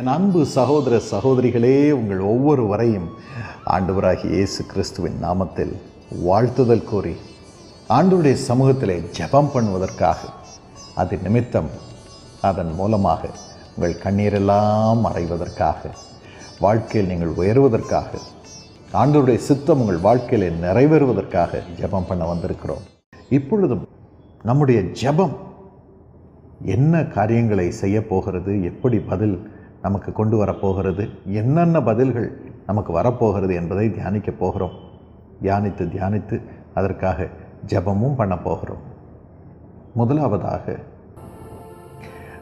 என் அன்பு சகோதர சகோதரிகளே, உங்கள் ஒவ்வொருவரையும் ஆண்டவராகிய இயேசு கிறிஸ்துவின் நாமத்தில் வாழ்த்துதல் கூறி ஆண்டவருடைய சமூகத்திலே ஜெபம் பண்ணுவதற்காக, அது நிமித்தம் அதன் மூலமாக உங்கள் கண்ணீரெல்லாம் மறைவதற்காக, வாழ்க்கையில் நீங்கள் உயர்வதற்காக, ஆண்டவருடைய சித்தம் உங்கள் வாழ்க்கையில் நிறைவேறுவதற்காக ஜெபம் பண்ண வந்திருக்கிறோம். இப்பொழுதும் நம்முடைய ஜெபம் என்ன காரியங்களை செய்ய போகிறது, எப்படி பதில் நமக்கு கொண்டு வரப்போகிறது, என்னென்ன பதில்கள் நமக்கு வரப்போகிறது என்பதை தியானிக்க போகிறோம். தியானித்து அதற்காக ஜெபமும் பண்ண போகிறோம். முதலாவதாக,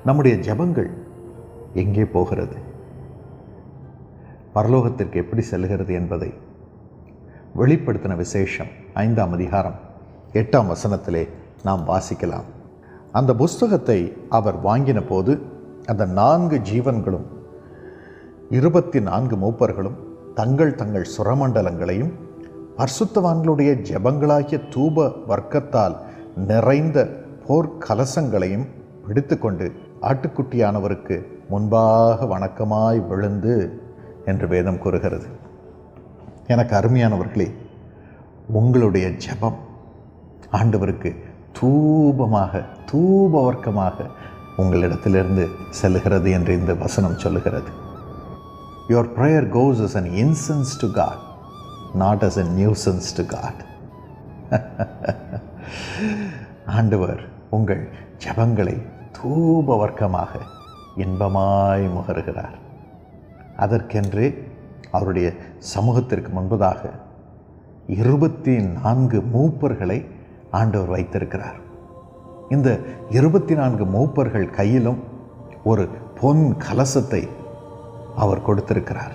நம்முடைய ஜெபங்கள் எங்கே போகிறது, பரலோகத்திற்கு எப்படி செல்கிறது என்பதை வெளிப்படுத்தின விசேஷம் 5ஆம் அதிகாரம் 8ஆம் வசனத்திலே நாம் வாசிக்கலாம். அந்த புஸ்தகத்தை அவர் வாங்கின போது அந்த 4 ஜீவன்களும் 24 மூப்பர்களும் தங்கள் தங்கள் சுரமண்டலங்களையும் பரிசுத்தவான்களுடைய ஜெபங்களாகிய தூப வர்க்கத்தால் நிறைந்த போர்க்கலசங்களையும் பிடித்து கொண்டு ஆட்டுக்குட்டியானவருக்கு முன்பாக வணக்கமாய் விழுந்து என்று வேதம் கூறுகிறது. எனக்கு அருமையானவர்களே, உங்களுடைய ஜெபம் ஆண்டவருக்கு தூப வர்க்கமாக உங்களிடத்திலிருந்து செல்லுகிறது என்று இந்த வசனம் சொல்லுகிறது. Your prayer goes as an incense to God, not as a nuisance to God. ஆண்டவர் உங்கள் ஜெபங்களை தூப வர்க்கமாக இன்பமாய் முகருகிறார். அதற்கென்று அவருடைய சமூகத்திற்கு முன்பதாக 24 மூப்பர்களை ஆண்டவர் வைத்திருக்கிறார். இந்த 24 மூப்பர்கள் கையிலும் ஒரு பொன் கலசத்தை அவர் கொடுத்திருக்கிறார்.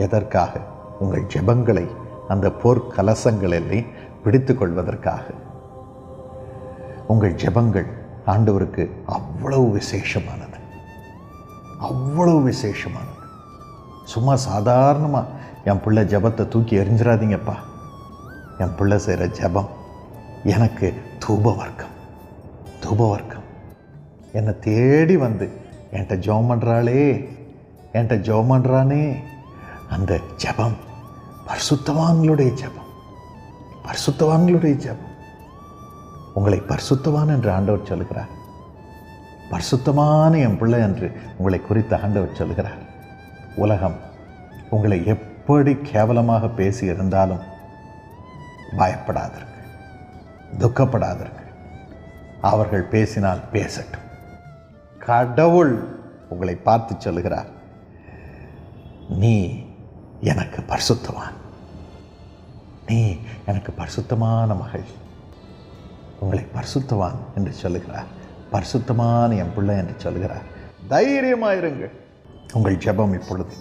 எதற்காக? உங்கள் ஜெபங்களை அந்த பொற்கலசங்களிலே பிடித்து கொள்வதற்காக. உங்கள் ஜெபங்கள் ஆண்டவருக்கு அவ்வளவு விசேஷமானது, அவ்வளவு விசேஷமானது. சும்மா சாதாரணமாக என் பிள்ளை ஜெபத்தை தூக்கி எறிஞ்சிடாதீங்கப்பா. என் பிள்ளை செய்கிற ஜெபம் எனக்கு தூப வர்க்கம். என்னை தேடி வந்து என்கிட்ட ஜெபம் பண்ணுறாளே, என்கிட்ட ஜெபம் பண்ணுறானே, அந்த ஜெபம் பரிசுத்தவான்களுடைய ஜெபம். உங்களை பரிசுத்தவான் என்று ஆண்டவர் சொல்லுகிறார். பரிசுத்தமான என் பிள்ளை என்று உங்களை குறித்து ஆண்டவர் சொல்லுகிறார். உலகம் உங்களை எப்படி கேவலமாக பேசி இருந்தாலும் பயப்படாதீர்கள், துக்கப்படாதீர்கள். அவர்கள் பேசினால் பேசட்டும். கடவுள் உங்களை பார்த்து சொல்லுகிறார், நீ எனக்கு பரிசுத்தவான், நீ எனக்கு பரிசுத்தமான மகள். உங்களை பரிசுத்தவான் என்று சொல்லுகிறார். பரிசுத்தமான என் பிள்ளை என்று சொல்லுகிறார். தைரியமாயிருங்கள். உங்கள் ஜெபம் இப்பொழுது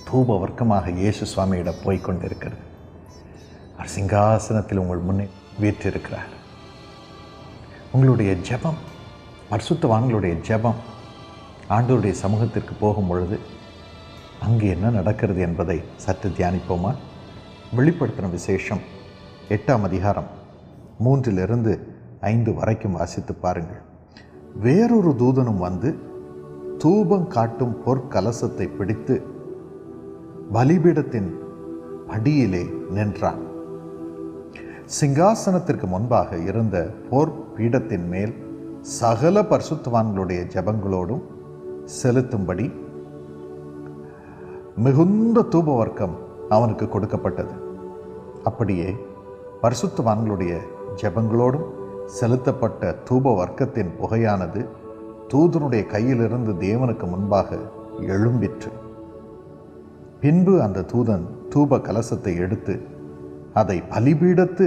தூப வர்க்கமாக இயேசு சுவாமியிடம் போய்கொண்டிருக்கிறது. அவர் சிங்காசனத்தில் உங்கள் முன்னே வீற்றிருக்கிறார். உங்களுடைய ஜெபம், பரிசுத்தவான்களுடைய ஜெபம் ஆண்டவருடைய சமூகத்திற்கு போகும் பொழுது அங்கு என்ன நடக்கிறது என்பதை சற்று தியானிப்போமா? வெளிப்படுத்தின விசேஷம் 8ஆம் அதிகாரம் 3 5 வரைக்கும் வாசித்து பாருங்கள். வேறொரு தூதனும் வந்து தூபம் காட்டும் பொற்கலசத்தை பிடித்து பலிபீடத்தின் படியிலே நின்றான். சிங்காசனத்திற்கு முன்பாக இருந்த போர் பீடத்தின் மேல் சகல பரிசுத்தவான்களுடைய ஜெபங்களோடும் செலுத்தும்படி மிகுந்த தூப வர்க்கம் அவனுக்கு கொடுக்கப்பட்டது. அப்படியே பரிசுத்தவான்களுடைய ஜெபங்களோடும் செலுத்தப்பட்ட தூப வர்க்கத்தின் புகையானது தூதனுடைய கையிலிருந்து தேவனுக்கு முன்பாக எழும்பிற்று. பின்பு அந்த தூதன் தூப கலசத்தை எடுத்து அதை பலிபீடத்து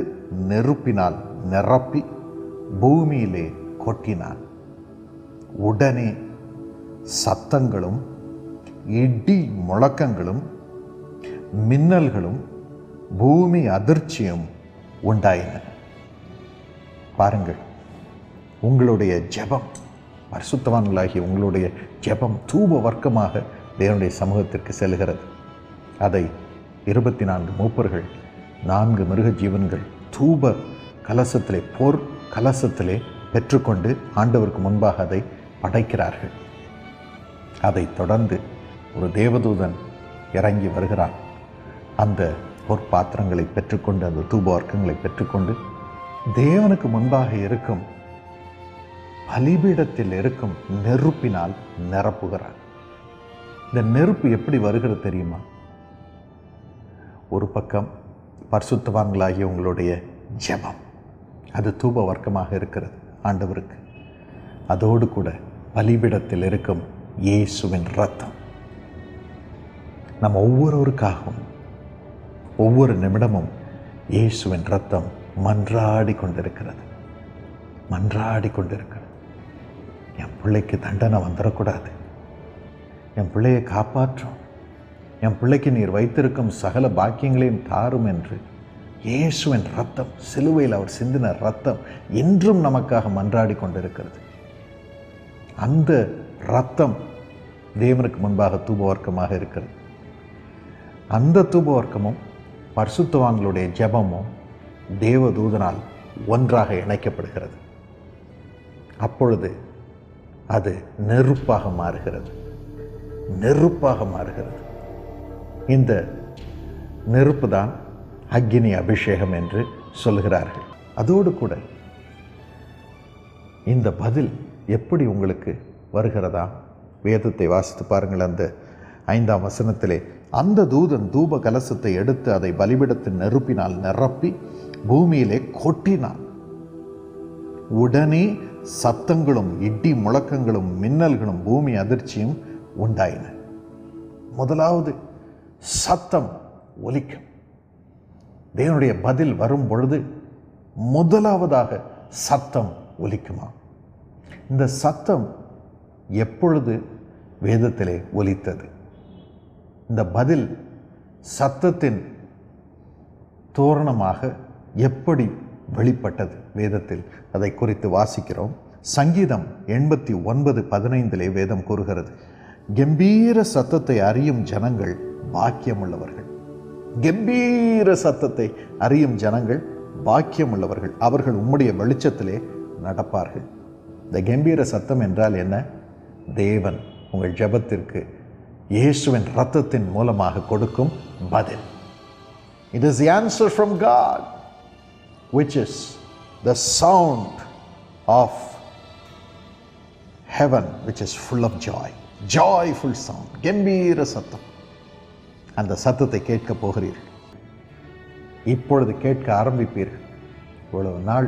நெருப்பினால் நிரப்பி பூமியிலே கொட்டினான். உடனே சத்தங்களும் இடி முழக்கங்களும் மின்னல்களும் பூமி அதிர்ச்சியும் உண்டாயின. பாருங்கள், உங்களுடைய ஜெபம், பரிசுத்தவான்களாகி உங்களுடைய ஜெபம் தூப வர்க்கமாக தேவனுடைய சமூகத்திற்கு செல்கிறது. அதை 24 மூப்பர்கள், 4 மிருக ஜீவன்கள் தூப கலசத்திலே, போர் கலசத்திலே பெற்றுக்கொண்டு ஆண்டவருக்கு முன்பாக அதை படைக்கிறார்கள். அதைத் தொடர்ந்து ஒரு தேவதூதன் இறங்கி வருகிறான். அந்த பொற்பாத்திரங்களை பெற்றுக்கொண்டு, அந்த தூப வர்க்கங்களை பெற்றுக்கொண்டு தேவனுக்கு முன்பாக இருக்கும் பலிபீடத்தில் இருக்கும் நெருப்பினால் நிரப்புகிறான். இந்த நெருப்பு எப்படி வருகிறது தெரியுமா? ஒரு பக்கம் பரிசுத்தவான்களாகிய உங்களுடைய ஜெபம், அது தூப வர்க்கமாக இருக்கிறது ஆண்டவருக்கு. அதோடு கூட பலிபீடத்தில் இருக்கும் இயேசுவின் இரத்தம் நம்ம ஒவ்வொருவருக்காகவும் ஒவ்வொரு நிமிடமும் இயேசுவின் இரத்தம் மன்றாடி கொண்டிருக்கிறது. என் பிள்ளைக்கு தண்டனை வந்துடக்கூடாது, என் பிள்ளையை காப்பாற்றும், என் பிள்ளைக்கு நீர் வைத்திருக்கும் சகல பாக்கியங்களையும் தாரும் என்று இயேசுவின் இரத்தம், சிலுவையில் அவர் சிந்தின இரத்தம் என்றும் நமக்காக மன்றாடி கொண்டிருக்கிறது. அந்த இரத்தம் தேவனுக்கு முன்பாக தூபவர்க்கமாக இருக்கிறது. அந்த தூபவர்க்கமும் பரிசுத்தவான்களுடைய ஜெபமும் தேவதூதனால் ஒன்றாக இணைக்கப்படுகிறது. அப்பொழுது அது நெருப்பாக மாறுகிறது. இந்த நெருப்பு தான் அக்கினி அபிஷேகம் என்று சொல்கிறார்கள். அதோடு கூட இந்த பதில் எப்படி உங்களுக்கு வருகிறதா? வேதத்தை வாசித்து பாருங்கள். அந்த 5ஆம் வசனத்திலே, அந்த தூதன் தூப கலசத்தை எடுத்து அதை பலிபீடத்தின் நெருப்பினால் நிரப்பி பூமியிலே கொட்டினான். உடனே சத்தங்களும் இடி முழக்கங்களும் மின்னல்களும் பூமி அதிர்ச்சியும் உண்டாயின. முதலாவது சத்தம் ஒலிக்கும். தேவனுடைய பதில் வரும் பொழுது முதலாவதாக சத்தம் ஒலிக்குமா? இந்த சத்தம் எப்பொழுது வேதத்திலே ஒலித்தது? இந்த பதில் சத்தத்தின் தோரணமாக எப்படி வெளிப்பட்டது? வேதத்தில் அதை குறித்து வாசிக்கிறோம். சங்கீதம் 89:15 வேதம் கூறுகிறது, கம்பீர சத்தத்தை அறியும் ஜனங்கள் பாக்கியமுள்ளவர்கள். கம்பீர சத்தத்தை அறியும் ஜனங்கள் பாக்கியமுள்ளவர்கள், அவர்கள் உம்முடைய வெளிச்சத்திலே நடப்பார்கள். இந்த கம்பீர சத்தம் என்றால் என்ன? தேவன் உங்கள் ஜெபத்திற்கு இயேசுவின் இரத்தத்தின் மூலமாக கொடுக்கும் பதில். It is the answer from God, which is the sound of heaven, which is full of joy. Joyful sound, கம்பீர சத்தம். அந்த சத்தத்தை கேட்க போகிறீர்கள். இப்பொழுது கேட்க ஆரம்பிப்பீர்கள். இவ்வளவு நாள்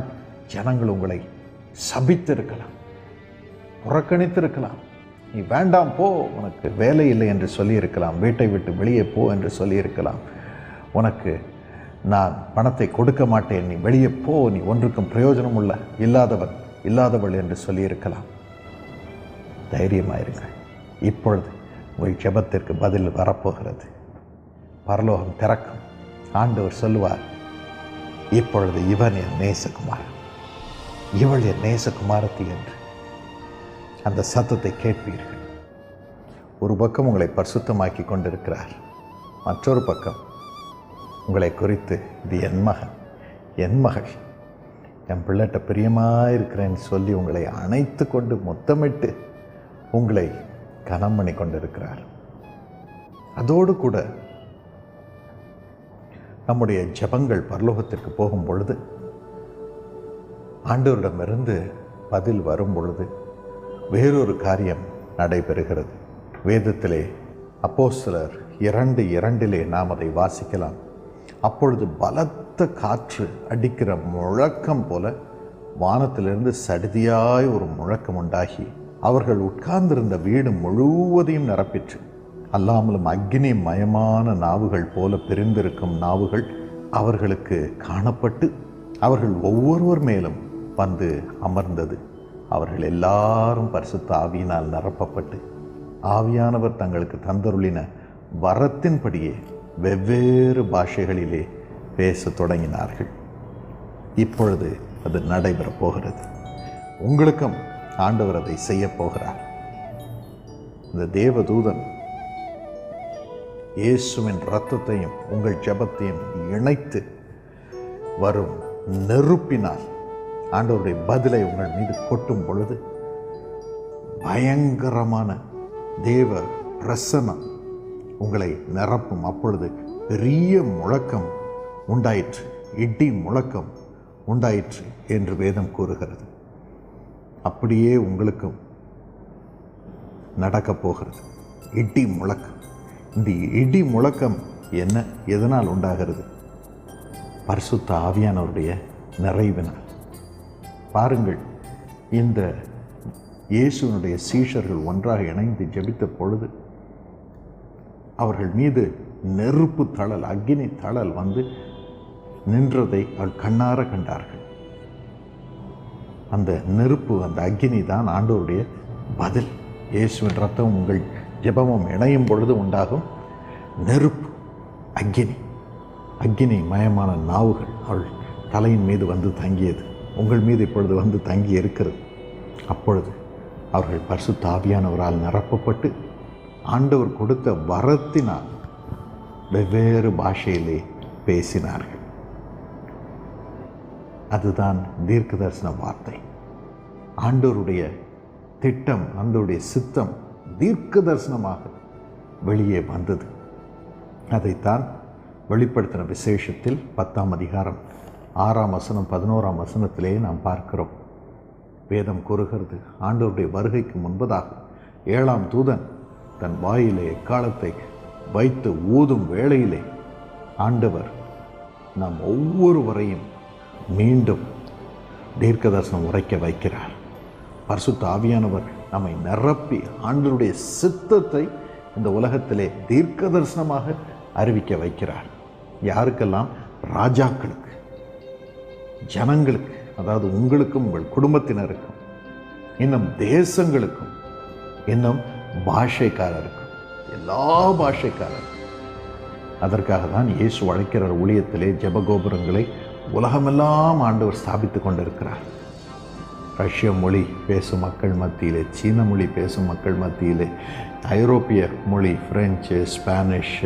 ஜனங்கள் உங்களை சபித்திருக்கலாம், புறக்கணித்திருக்கலாம், நீ வேண்டாம் போ, உனக்கு வேலை இல்லை என்று சொல்லியிருக்கலாம், வீட்டை விட்டு வெளியே போ என்று சொல்லியிருக்கலாம், உனக்கு நான் பணத்தை கொடுக்க மாட்டேன், நீ வெளியே போ, நீ ஒன்றுக்கும் பிரயோஜனம் இல்லாதவள் என்று சொல்லியிருக்கலாம். தைரியமாயிருங்கள். இப்பொழுது உங்கள் ஜெபத்திற்கு பதில் வரப்போகிறது. பரலோகம் திறக்கும். ஆண்டவர் சொல்லுவார், இப்பொழுது இவன் என் நேசகுமார், இவள் என் நேசகுமாரத்தி என்று அந்த சத்தத்தை கேட்பீர்கள். ஒரு பக்கம் உங்களை பரிசுத்தமாக்கி கொண்டிருக்கிறார், மற்றொரு பக்கம் உங்களை குறித்து இது என் மகன், என் மகள், என் பிள்ளைகிட்ட பிரியமாக இருக்கிறேன்னு சொல்லி உங்களை அணைத்து கொண்டு முத்தமிட்டு உங்களை கனம் பண்ணி கொண்டிருக்கிறார். அதோடு கூட நம்முடைய ஜெபங்கள் பரலோகத்திற்கு போகும் பொழுது, ஆண்டவரிடமிருந்து பதில் வரும் பொழுது வேறொரு காரியம் நடைபெறுகிறது. வேதத்திலே அப்போஸ்தலர் 2:2 நாம் அதை வாசிக்கலாம். அப்பொழுது பலத்த காற்று அடிக்கிற முழக்கம் போல வானத்திலிருந்து சடுதியாய் ஒரு முழக்கம் உண்டாகி அவர்கள் உட்கார்ந்திருந்த வீடு முழுவதையும் நிரப்பிற்று. அல்லாமலும் அக்னி மயமான நாவுகள் போல பிரிந்திருக்கும் நாவுகள் அவர்களுக்கு காணப்பட்டு அவர்கள் ஒவ்வொருவர் மேலும் வந்து அமர்ந்தது. அவர்கள் எல்லாரும் பரிசுத்த ஆவியினால் நிரப்பப்பட்டு ஆவியானவர் தங்களுக்கு தந்தருளின வரத்தின்படியே வெவ்வேறு பாஷைகளிலே பேச தொடங்கினார்கள். இப்பொழுது அது நடைபெறப் போகிறது. உங்களுக்கும் ஆண்டவர் அதை செய்ய போகிறார். இந்த தேவதூதன் இயேசுவின் இரத்தத்தையும் உங்கள் ஜெபத்தையும் இணைத்து வரும் நெருப்பினால் ஆண்டவருடைய பதிலை உங்கள் மீது கொட்டும் பொழுது பயங்கரமான தேவ பிரசன்னம் உங்களை நிரப்பும். அப்பொழுது பெரிய முழக்கம் உண்டாயிற்று, இடி முழக்கம் உண்டாயிற்று என்று வேதம் கூறுகிறது. அப்படியே உங்களுக்கும் நடக்கப் போகிறது. இடி முழக்கம். இந்த இடி முழக்கம் என்ன, எதனால் உண்டாகிறது? பரிசுத்த ஆவியானவருடைய நிறைவினால். பாருங்கள், இந்த இயேசுவினுடைய சீஷர்கள் ஒன்றாக இணைந்து ஜெபித்த பொழுது அவர்கள் மீது நெருப்பு தழல், அக்கினி தழல் வந்து நின்றதை அவள் கண்ணார கண்டார்கள். அந்த நெருப்பு, அந்த அக்கினி தான் ஆண்டவருடைய பதில். இயேசுவின் ரத்தம் உங்கள் ஜெபமும் இணையும் பொழுது உண்டாகும் நெருப்பு, அக்கினி. அக்கினி மயமான நாவுகள் அவள் தலையின் மீது வந்து தங்கியது. உங்கள் மீது இப்பொழுது வந்து தங்கி இருக்கிறது. அப்பொழுது அவர்கள் பரிசுத்த ஆவியானவரால் நிரப்பப்பட்டு ஆண்டவர் கொடுத்த வரத்தினால் வெவ்வேறு பாஷையிலே பேசினார்கள். அதுதான் தீர்க்க தரிசன வார்த்தை. ஆண்டவருடைய திட்டம், ஆண்டவருடைய சித்தம் தீர்க்க தரிசனமாக வெளியே வந்தது. அதைத்தான் வெளிப்படுத்தின விசேஷத்தில் 10ஆம் அதிகாரம் 6ஆம் வசனம் 11ஆம் வசனத்திலே நாம் பார்க்கிறோம். வேதம் கூறுகிறது, ஆண்டவருடைய வருகைக்கு முன்பதாக 7ஆம் தூதன் தன் வாயிலே எக்காலத்தை வைத்து ஊதும் வேளையிலே ஆண்டவர் நாம் ஒவ்வொருவரையும் மீண்டும் தீர்க்க தரிசனம் உரைக்க வைக்கிறார். பரிசுத்த ஆவியானவர் நம்மை நிரப்பி ஆண்டவருடைய சித்தத்தை இந்த உலகத்திலே தீர்க்க தரிசனமாக அறிவிக்க வைக்கிறார். யாருக்கெல்லாம்? ராஜாக்களுக்கு, ஜனங்களுக்கு, அதாவது உங்களுக்கும் உங்கள் குடும்பத்தினருக்கும், இன்னும் தேசங்களுக்கும், இன்னும் பாஷைக்காரருக்கும், எல்லா பாஷைக்காரருக்கும். அதற்காக தான் இயேசு அழைக்கிற ஊழியத்திலே ஜெபகோபுரங்களை உலகமெல்லாம் ஆண்டவர் ஸ்தாபித்து கொண்டிருக்கிறார். ரஷ்ய மொழி பேசும் மக்கள் மத்தியிலே, சீன மொழி பேசும் மக்கள் மத்தியிலே, ஐரோப்பிய மொழி, பிரெஞ்சு, ஸ்பானிஷ்,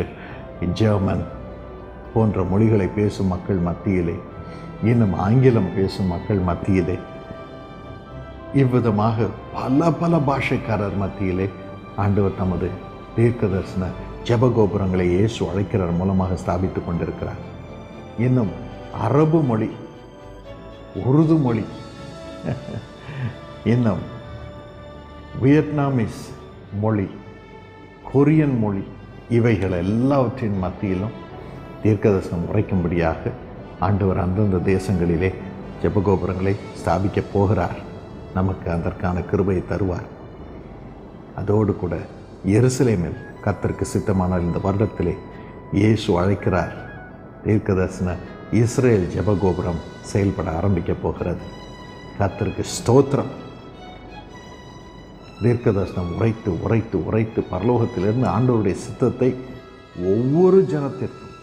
ஜெர்மன் போன்ற மொழிகளை பேசும் மக்கள் மத்தியிலே, இன்னும் ஆங்கிலம் பேசும் மக்கள் மத்தியிலே, இவ்விதமாக பல பல பாஷைக்காரர் மத்தியிலே ஆண்டவர் தமது தீர்க்க தரிசன ஜெபகோபுரங்களை இயேசு அழைக்கிறார் மூலமாக ஸ்தாபித்து கொண்டிருக்கிறார். இன்னும் அரபு மொழி, உருது மொழி, இன்னும் வியட்நாமிஸ் மொழி, கொரியன் மொழி, இவைகள் எல்லாவற்றின் மத்தியிலும் தீர்க்கதரிசனம் உரைக்கும்படியாக ஆண்டவர் அந்தந்த தேசங்களிலே ஜெபகோபுரங்களை ஸ்தாபிக்கப் போகிறார். நமக்கு அதற்கான கிருபையை தருவார். அதோடு கூட எருசலேமில் கர்த்தருக்கு சித்தமானால் இந்த வருடத்திலே இயேசு அழைக்கிறார். தீர்க்கதரிசன இஸ்ரேல் ஜெபகோபுரம் செயல்பட ஆரம்பிக்கப் போகிறது. கர்த்தருக்கு ஸ்தோத்திரம். தீர்க்கதரிசனம் உரைத்து உரைத்து உரைத்து பரலோகத்திலிருந்து ஆண்டவருடைய சித்தத்தை ஒவ்வொரு ஜனத்திற்கும்,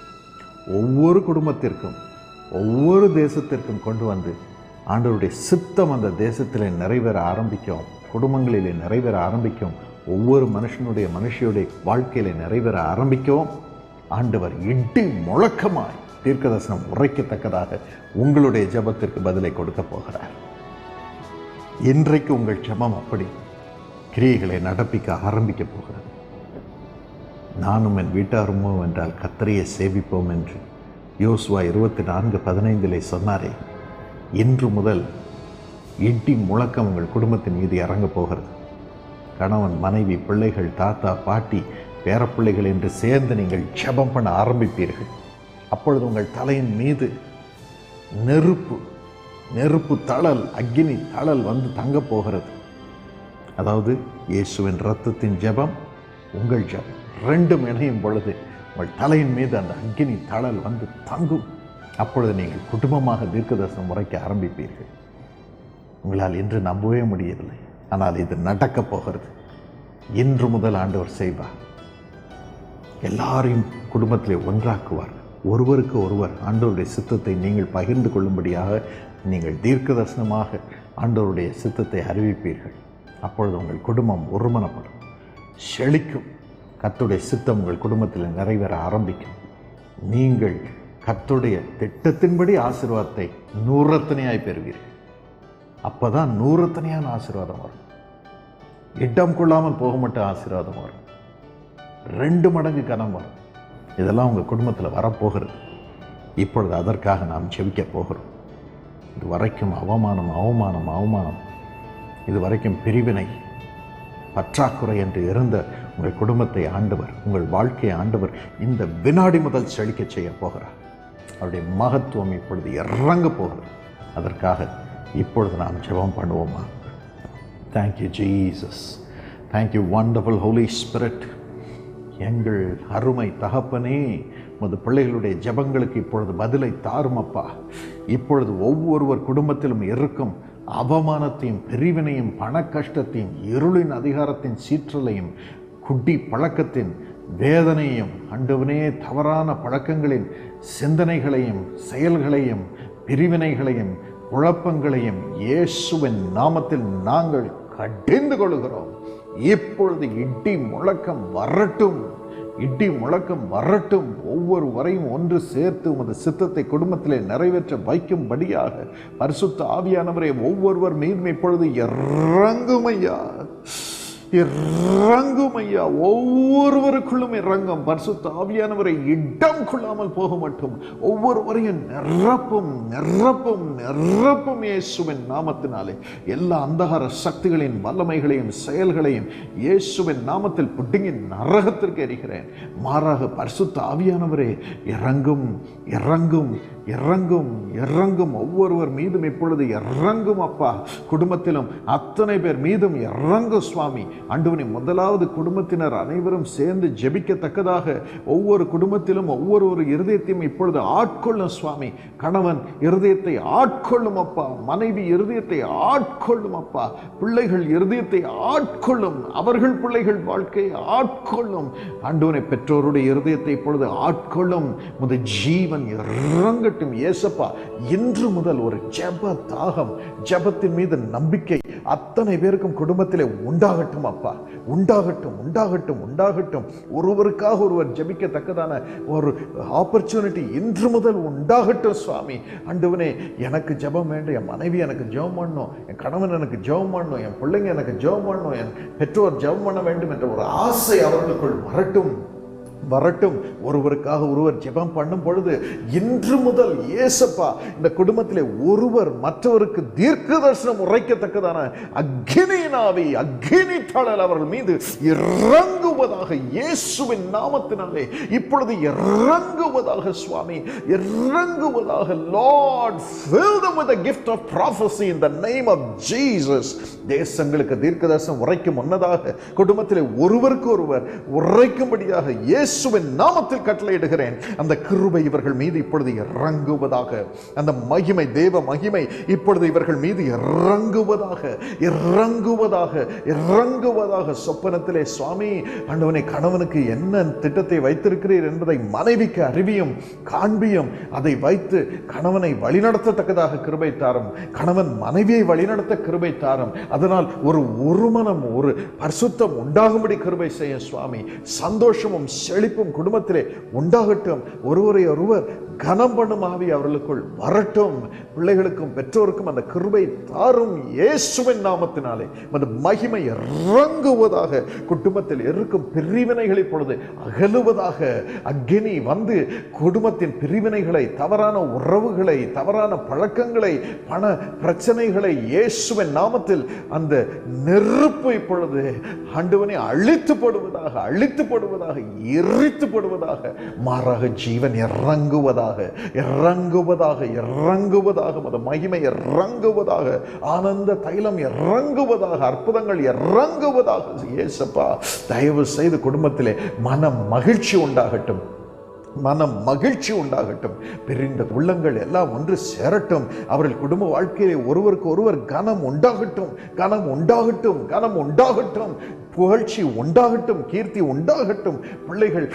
ஒவ்வொரு குடும்பத்திற்கும், ஒவ்வொரு தேசத்திற்கும் கொண்டு வந்து ஆண்டவருடைய சித்தம் அந்த தேசத்திலே நிறைவேற ஆரம்பிக்கும், குடும்பங்களிலே நிறைவேற ஆரம்பிக்கும், ஒவ்வொரு மனுஷனுடைய வாழ்க்கையிலே நிறைவேற ஆரம்பிக்கவும் ஆண்டவர் இடி முழக்கமாய் தீர்க்கதரிசனம் உரைக்கத்தக்கதாக உங்களுடைய ஜெபத்திற்கு பதிலை கொடுக்க போகிறார். இன்றைக்கு உங்கள் ஜெபம் அப்படி கிரியைகளை நடப்பிக்க ஆரம்பிக்க போகிறது. நானும் என் வீட்டாருமோ என்றால் கர்த்தரையே சேவிப்போம் என்று யோசுவா 24:15 சொன்னாரே, இன்று முதல் இடி முழக்கம் உங்கள் குடும்பத்தின் மீது இறங்கப் போகிறது. கணவன், மனைவி, பிள்ளைகள், தாத்தா, பாட்டி, பேரப்பிள்ளைகள் என்று சேர்ந்து நீங்கள் ஜெபம் பண்ண ஆரம்பிப்பீர்கள். அப்பொழுது உங்கள் தலையின் மீது நெருப்பு தழல், அக்கினி தழல் வந்து தங்கப் போகிறது. அதாவது இயேசுவின் இரத்தத்தின் ஜெபம், உங்கள் ஜெபம் ரெண்டும் இணையும் பொழுது உங்கள் தலையின் மீது அந்த அக்கினி தழல் வந்து தங்கும். அப்பொழுது நீங்கள் குடும்பமாக தீர்க்கதரிசனம் உரைக்க ஆரம்பிப்பீர்கள். உங்களால் இன்று நம்பவே முடியவில்லை, ஆனால் இது நடக்கப் போகிறது. இன்று முதல் ஆண்டவர் செய்வார். எல்லாரையும் குடும்பத்திலே ஒன்றாக்குவார். ஒருவருக்கு ஒருவர் ஆண்டவருடைய சித்தத்தை நீங்கள் பகிர்ந்து கொள்ளும்படியாக நீங்கள் தீர்க்கதரிசனமாக ஆண்டவருடைய சித்தத்தை அறிவிப்பீர்கள். அப்பொழுது உங்கள் குடும்பம் ஒருமனப்படும், செழிக்கும். கர்த்தருடைய சித்தம் உங்கள் குடும்பத்தில் நிறைவேற ஆரம்பிக்கும். நீங்கள் கர்த்தருடைய திட்டத்தின்படி ஆசீர்வாதத்தை நூறத்தனையாய் பெறுவீர்கள். அப்போதான் நூறத்தனையான ஆசீர்வாதம் வரும். இடம் கொள்ளாமல் போக மட்டும் ஆசீர்வாதம் வரும், 2 மடங்கு கனம் வரும். இதெல்லாம் உங்கள் குடும்பத்தில் வரப்போகிறது. இப்பொழுது அதற்காக நாம் ஜெபிக்க போகிறோம். இது வரைக்கும் அவமானம் அவமானம் அவமானம், இது வரைக்கும் பிரிவினை பற்றாக்குறை என்று இருந்த உங்கள் குடும்பத்தை ஆண்டவர், உங்கள் வாழ்க்கையை ஆண்டவர் இந்த வினாடி முதல் செழிக்க செய்ய போகிறார். அவருடைய மகத்துவம் இப்பொழுது இறங்க போகிறது. அதற்காக இப்பொழுது நாம் ஜெபம் பண்ணுவோமா? Thank you Jesus, thank you wonderful holy spirit. எங்கள் அருமை தகப்பனே, உமது பிள்ளைகளுடைய ஜெபங்களுக்கு இப்பொழுது பதிலை தாரும் அப்பா. இப்பொழுது ஒவ்வொருவர் குடும்பத்திலும் இருக்கும் அவமானத்தையும் பிரிவினையும் பண கஷ்டத்தையும் இருளின் அதிகாரத்தின் சீற்றலையும் குடி பழக்கத்தின் வேதனையும் ஆண்டவனே தவறான பழக்கங்களின் சிந்தனைகளையும் செயல்களையும் பிரிவினைகளையும் குழப்பங்களையும் இயேசுவின் நாமத்தில் நாங்கள் கடிந்து கொள்கிறோம். இப்பொழுது இடி முழக்கம் வரட்டும், இடி முழக்கம் வரட்டும். ஒவ்வொருவரையும் ஒன்று சேர்த்து உமது சித்தத்தை குடும்பத்திலே நிறைவேற்ற வைக்கும்படியாக பரிசுத்த ஆவியானவரே ஒவ்வொருவர் மீதும் இப்பொழுது இறங்கும் ஐயா, இறங்கும் ஐயா, ஒவ்வொருவருக்குள்ளும் இறங்கும். பரிசுத்த ஆவியானவரை இடம் கொள்ளாமல் போக மட்டும் ஒவ்வொருவரையும் நிரப்பும் நிரப்பும் நிரப்பும் இயேசுவின் நாமத்தினாலே. எல்லா அந்தகார சக்திகளின் வல்லமைகளையும் செயல்களையும் இயேசுவின் நாமத்தில் புட்டிங்கி நரகத்திற்கு எறிகிறேன். மாறாக பரிசுத்த ஆவியானவரே இறங்கும் இறங்கும் இறங்கும் இறங்கும். ஒவ்வொருவர் மீதும் இப்பொழுது இறங்கும் அப்பா. குடும்பத்திலும் அத்தனை பேர் மீதும் இறங்கும் சுவாமி. ஆண்டவனே, முதலாவது குடும்பத்தினர் அனைவரும் சேர்ந்து ஜெபிக்கத்தக்கதாக ஒவ்வொரு குடும்பத்திலும் ஒவ்வொரு இருதயத்தையும் இப்பொழுது ஆட்கொள்ளும் சுவாமி. கணவன் இருதயத்தை ஆட்கொள்ளும் அப்பா, மனைவி இருதயத்தை ஆட்கொள்ளும் அப்பா, பிள்ளைகள் இருதயத்தை ஆட்கொள்ளும், அவர்கள் பிள்ளைகள் வாழ்க்கையை ஆட்கொள்ளும். ஆண்டவனே, பெற்றோருடைய இருதயத்தை இப்பொழுது ஆட்கொள்ளும். முத ஜீவன் இறங்கட்டும் இயேசப்பா. இன்று முதல் ஒரு ஜெப தாகம், ஜெபத்தின் மீது நம்பிக்கை அத்தனை பேருக்கும் குடும்பத்திலே உண்டாகட்டும் அப்பா, உண்டாகட்டும் உண்டாகட்டும் உண்டாகட்டும். ஒருவருக்காக ஒருவர் ஜெபிக்கத்தக்கதான ஒரு ஆப்பர்ச்சுனிட்டி இன்று முதல் உண்டாகட்டும் சுவாமி. ஆண்டவனே, எனக்கு ஜெபம் வேண்டும், என் மனைவி எனக்கு ஜெபம் பண்ணணும், என் கணவன் எனக்கு ஜெபம் பண்ணணும், என் பிள்ளைங்க எனக்கு ஜெபம் பண்ணணும், என் பெற்றோர் ஜெபம் பண்ண வேண்டும் என்ற ஒரு ஆசை அவர்களுக்குள் வரட்டும் வரட்டும். ஒருவருக்காக ஒருவர் ஜெபம் பண்ணும் பொழுது இன்று முதல் இயேசப்பா இந்த குடும்பத்திலே ஒருவர் மற்றவருக்கு தீர்க்க தரிசனம் உரைக்கத்தக்கதான அக்கினியினாவி அக்கினி தழல் அவர்கள் மீது இறங்குவதாக இயேசுவின் நாமத்தினாலே இப்பொழுது இறங்குவதாக சுவாமி, இறங்குவதாக. Lord, fill them with the gift of prophecy in the name of Jesus. தேசங்களுக்கு தீர்க்க தரிசனம் உரைக்கும் முன்னதாக குடும்பத்திலே ஒருவருக்கு ஒருவர் உரைக்கும்படியாக இயேசுவின் நாமத்தில் கட்டளையிடுகிறேன். அந்த கிருபை இவர்கள் மீது இப்பொழுது இறங்குவதாக. அந்த மகிமை, தேவ மகிமை இப்பொழுது இவர்கள் மீது இறங்குவதாக இறங்குவதாக இறங்குவதாக. சொப்பனத்திலே சுவாமி ஆண்டவனே, கணவனுக்கு என்ன திட்டத்தை வைத்திருக்கிறீர் என்பதை மனைவிக்கு அறிவியும் காண்பியும். அதை வைத்து கணவனை வழிநடத்தத்தக்கதாக கிருபை தாரும், கணவன் மனைவியை வழிநடத்த கிருபை தாரும். அதனால் ஒரு மனம், ஒரு பரிசுத்தம் உண்டாகும்படி கிருபை செய்ய சுவாமி. சந்தோஷமும் செழிப்பும் குடும்பத்திலே உண்டாகட்டும். ஒருவரை ஒருவர் கனம் பண்ணும் ஆவி அவர்களுக்குள் வரட்டும். பிள்ளைகளுக்கும் பெற்றோருக்கும் அந்த கிருபை தாரும் இயேசுவின் நாமத்தினாலே. அந்த மகிமை இறங்குவதாக. குடும்பத்தில் இருக்கும் பிரிவினைகளை பொழுது அகலுவதாக. அக்கினி வந்து குடும்பத்தின் பிரிவினைகளை, தவறான உறவுகளை, தவறான பழக்கங்களை, பண பிரச்சனைகளை இயேசுவின் நாமத்தில் அந்த நெருப்பு இப்பொழுது ஆண்டவனை அழித்து போடுவதாக, அழித்து போடுவதாக, எரித்து போடுவதாக. மாறாக ஜீவன் இறங்குவதாக இறங்குவதாக இறங்குவதாக. மத மகிமை இறங்குவதாக. ஆனந்த தைலம் இறங்குவதாக. அற்புதங்கள் இறங்குவதாக. இயேசப்பா, தயவு செய்து குடும்பத்திலே மன மகிழ்ச்சி உண்டாகட்டும், மனம் மகிழ்ச்சி உண்டாகட்டும். பிரிந்த உள்ளங்கள் எல்லாம் ஒன்று சேரட்டும். அவர்கள் குடும்ப வாழ்க்கையிலே ஒருவருக்கு ஒருவர் கனம் உண்டாகட்டும், கனம் உண்டாகட்டும், கனம் உண்டாகட்டும். புகழ்ச்சி உண்டாகட்டும், கீர்த்தி உண்டாகட்டும். பிள்ளைகள்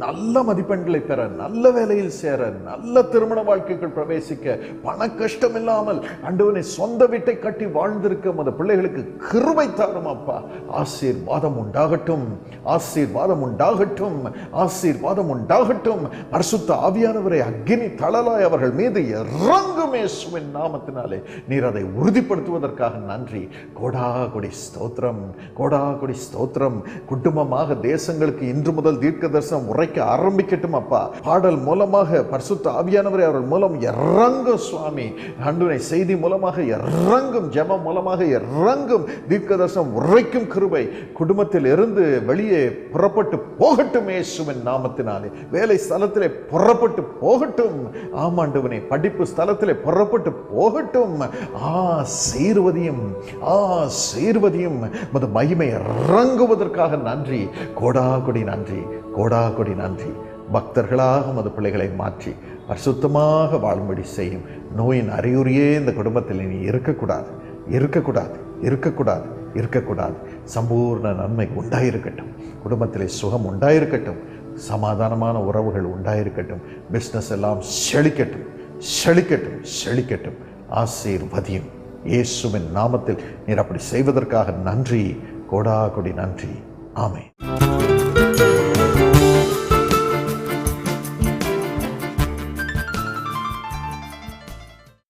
நல்ல மதிப்பெண்களை பெற, நல்ல வேலையில் சேர, நல்ல திருமண வாழ்க்கைகள் பிரவேசிக்க, பண கஷ்டம் இல்லாமல் ஆண்டவரே சொந்த வீட்டை கட்டி வாழ்ந்திருக்க அந்த பிள்ளைகளுக்கு கிருபை தாரும் அப்பா. ஆசீர்வாதம் உண்டாகட்டும், ஆசீர்வாதம் உண்டாகட்டும், ஆசீர்வாதம் உண்டாகட்டும். பரிசுத்த ஆவியானவரை அக்கினி தழலாய் அவர்கள் மீது இறங்கும் இயேசுவின் நாமத்தினாலே. நீர் அதை உறுதிப்படுத்துவதற்காக நன்றி. கோடாகோடி ஸ்தோத்திரம், கோடாகோடி ஸ்தோத்திரம். குடும்பமாக தேசங்களுக்கு இன்று முதல் தீர்க்க தரிசனம் உரைக்க ஆரம்பிக்கட்டும் அப்பா. பாடல் மூலமாக பரிசுத்த ஆவியானவரை அவர்கள் மூலம் இறங்கும் சுவாமி. ஆண்டவரே செய்தி மூலமாக இறங்கும், ஜெபம் மூலமாக இறங்கும், தீர்க்க தரிசனம் உரைக்கும் கிருபை குடும்பத்தில் இருந்து வெளியே புறப்பட்டு போகட்டும் இயேசுவின் நாமத்தினாலே. வேலை ஸ்தலத்திலே புறப்பட்டு போகட்டும். ஆமாண்டவனே, படிப்பு ஸ்தலத்திலே புறப்பட்டு போகட்டும். ஆசீர்வதியும், ஆசீர்வதியும். மகிமை இறங்குவதற்காக நன்றி. கோடாகொடி நன்றி, கோடாகொடி நன்றி. பக்தர்களாக மது பிள்ளைகளை மாற்றி பரிசுத்தமாக வாழும்படி செய்யும். நோயின் அறிகுறியே இந்த குடும்பத்தில் இனி இருக்கக்கூடாது, இருக்கக்கூடாது, இருக்கக்கூடாது, இருக்கக்கூடாது. சம்பூர்ண நன்மை உண்டாயிருக்கட்டும். குடும்பத்திலே சுகம் உண்டாயிருக்கட்டும். சமாதானமான உறவுகள் உண்டாயிருக்கட்டும். பிஸ்னஸ் எல்லாம் செழிக்கட்டும், செழிக்கட்டும், செழிக்கட்டும். ஆசீர்வதியும் இயேசுவின் நாமத்தில். நீர் அப்படி செய்வதற்காக நன்றி. கோடாகொடி நன்றி. ஆமென்.